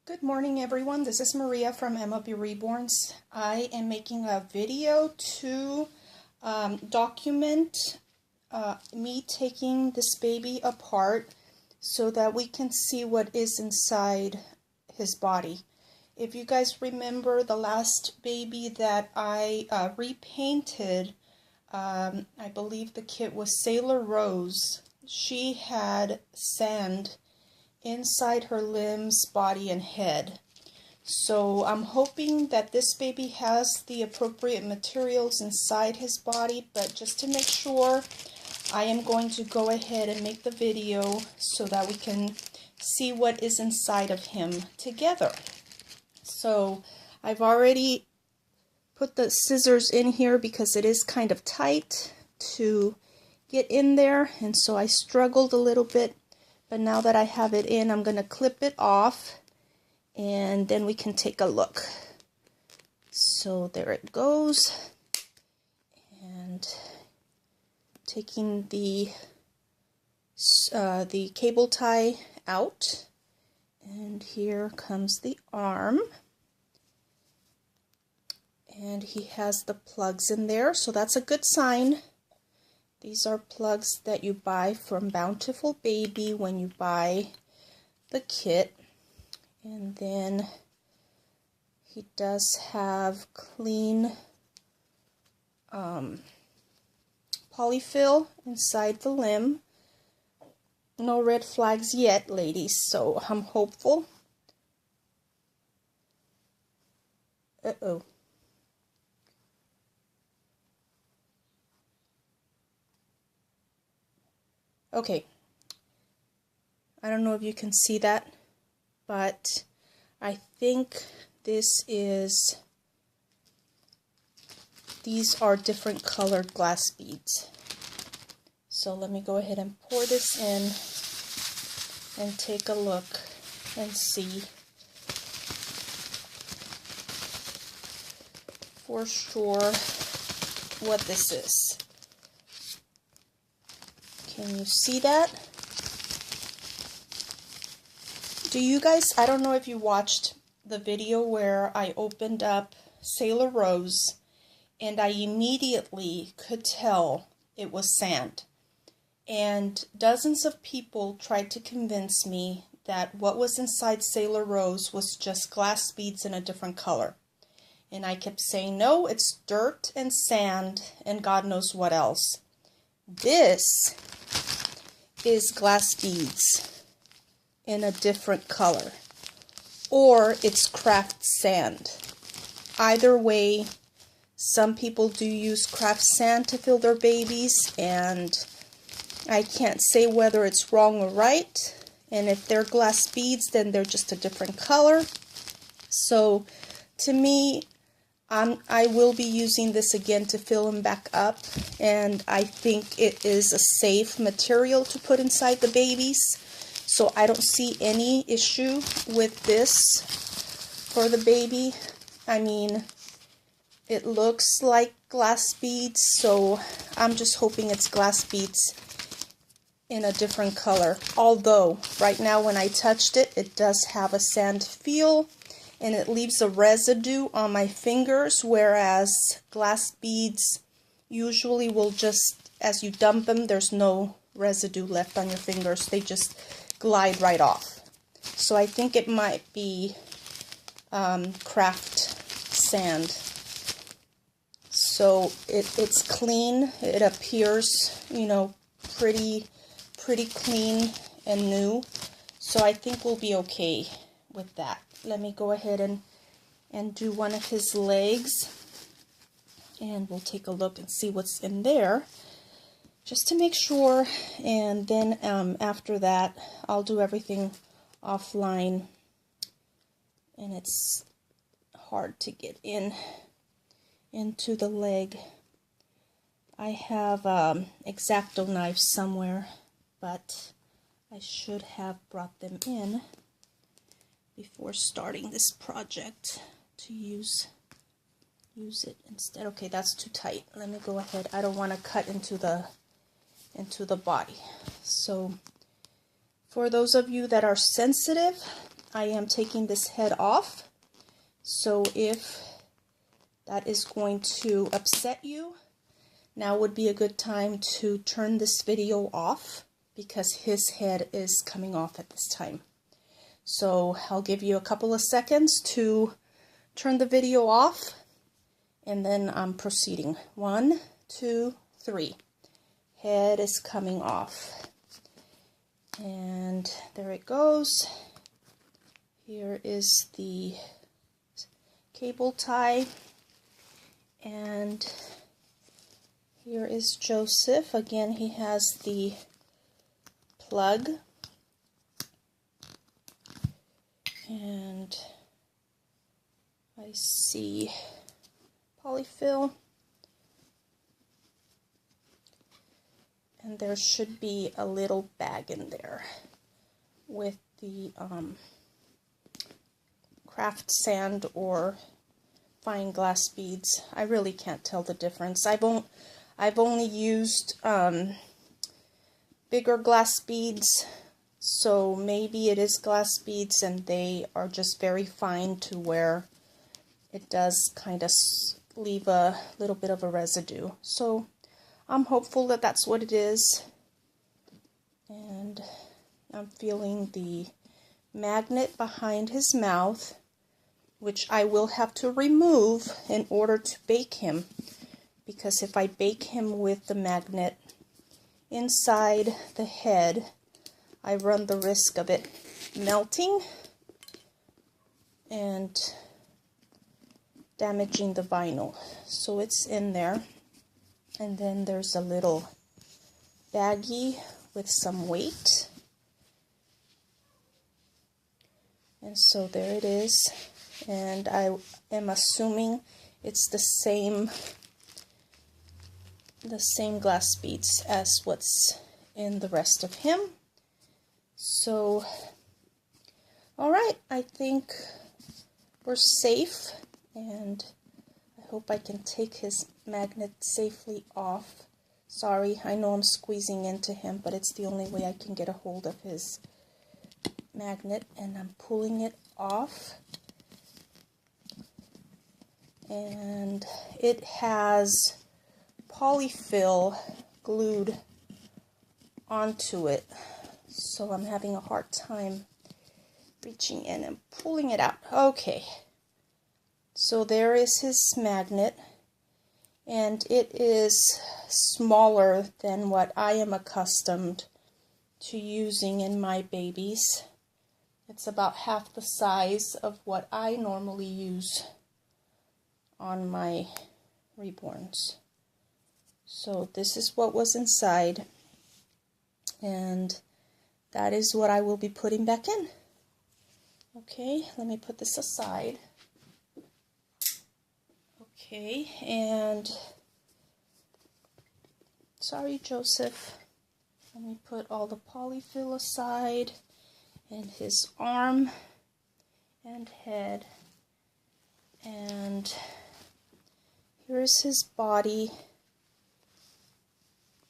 Good morning, everyone. This is Maria from MLB Reborns. I am making a video to document me taking this baby apart so that we can see what is inside his body. If you guys remember the last baby that I repainted, I believe the kit was Sailor Rose. She had sand inside her limbs, body, and head. So I'm hoping that this baby has the appropriate materials inside his body, but just to make sure, I am going to go ahead and make the video so that we can see what is inside of him together. So I've already put the scissors in here because it is kind of tight to get in there, and so I struggled a little bit. But now that I have it in, I'm going to clip it off, and then we can take a look. So there it goes. And taking the cable tie out. And here comes the arm. And he has the plugs in there, so that's a good sign. These are plugs that you buy from Bountiful Baby when you buy the kit. And then he does have clean polyfill inside the limb. No red flags yet, ladies, so I'm hopeful. Uh-oh. Okay, I don't know if you can see that, but I think these are different colored glass beads. So let me go ahead and pour this in and take a look and see for sure what this is. Can you see that? Do you guys, I don't know if you watched the video where I opened up Sailor Rose and I immediately could tell it was sand. And dozens of people tried to convince me that what was inside Sailor Rose was just glass beads in a different color. And I kept saying, no, it's dirt and sand and God knows what else. This is glass beads in a different color, or it's craft sand. Either way, some people do use craft sand to fill their babies, and I can't say whether it's wrong or right. And if they're glass beads, then they're just a different color. So to me, I will be using this again to fill them back up, and I think it is a safe material to put inside the babies. So I don't see any issue with this for the baby. I mean, it looks like glass beads, so I'm just hoping it's glass beads in a different color. Although, right now when I touched it, it does have a sand feel. And it leaves a residue on my fingers, whereas glass beads usually will just, as you dump them, there's no residue left on your fingers. They just glide right off. So I think it might be craft sand. So it's clean. It appears, you know, pretty clean and new. So I think we'll be okay with that. Let me go ahead and do one of his legs, and we'll take a look and see what's in there just to make sure. And then after that, I'll do everything offline, and it's hard to get into the leg. I have X-Acto knives somewhere, but I should have brought them in before starting this project to use it instead. Okay, that's too tight. Let me go ahead. I don't want to cut into the body. So for those of you that are sensitive, I am taking this head off. So if that is going to upset you, now would be a good time to turn this video off, because his head is coming off at this time. So I'll give you a couple of seconds to turn the video off, and then I'm proceeding. 1, 2, 3. Head is coming off. And there it goes. Here is the cable tie. And here is Joseph. Again, he has the plug. And I see polyfill. And there should be a little bag in there with the craft sand or fine glass beads. I really can't tell the difference. I've only used bigger glass beads, so maybe it is glass beads and they are just very fine to where it does kind of leave a little bit of a residue. So I'm hopeful that that's what it is. And I'm feeling the magnet behind his mouth, which I will have to remove in order to bake him, because if I bake him with the magnet inside the head, I run the risk of it melting and damaging the vinyl. So it's in there. And then there's a little baggie with some weight. And so there it is. And I am assuming it's the same glass beads as what's in the rest of him. So, alright, I think we're safe, and I hope I can take his magnet safely off. Sorry, I know I'm squeezing into him, but it's the only way I can get a hold of his magnet, and I'm pulling it off. And it has polyfill glued onto it, so I'm having a hard time reaching in and pulling it out. Okay, so there is his magnet, and it is smaller than what I am accustomed to using in my babies. It's about half the size of what I normally use on my reborns. So this is what was inside, and that is what I will be putting back in. Okay, let me put this aside. Okay, and sorry, Joseph. Let me put all the polyfill aside, and his arm and head, and here's his body,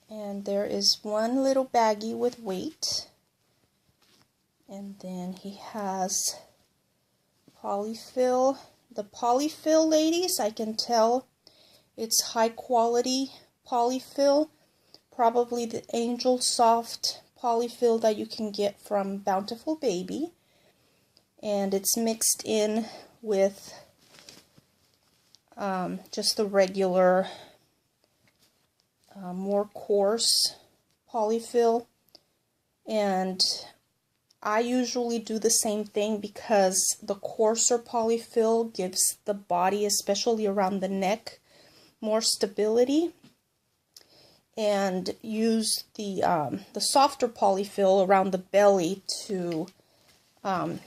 and there is one little baggie with weight, and then he has polyfill. The polyfill, ladies, I can tell it's high quality polyfill, probably the Angel Soft polyfill that you can get from Bountiful Baby, and it's mixed in with just the regular more coarse polyfill. And I usually do the same thing because the coarser polyfill gives the body, especially around the neck, more stability, and use the softer polyfill around the belly to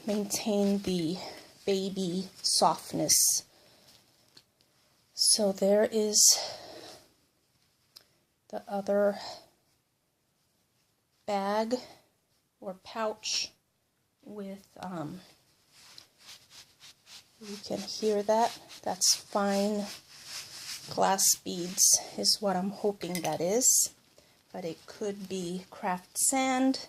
maintain the baby softness. So there is the other bag or pouch with, you can hear that, that's fine glass beads is what I'm hoping that is, but it could be craft sand.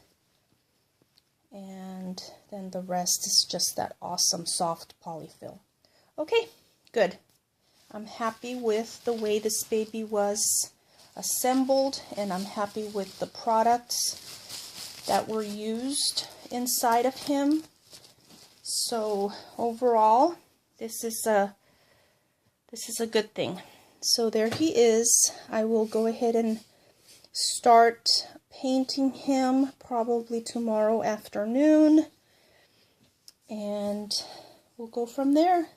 And and then the rest is just that awesome soft polyfill. Okay, good. I'm happy with the way this baby was assembled, and I'm happy with the products that were used inside of him. So overall, this is a good thing. So there he is. I will go ahead and start painting him probably tomorrow afternoon, and we'll go from there.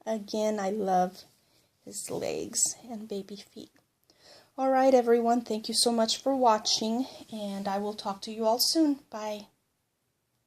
Again, I love his legs and baby feet. All right, everyone, thank you so much for watching, and I will talk to you all soon. Bye.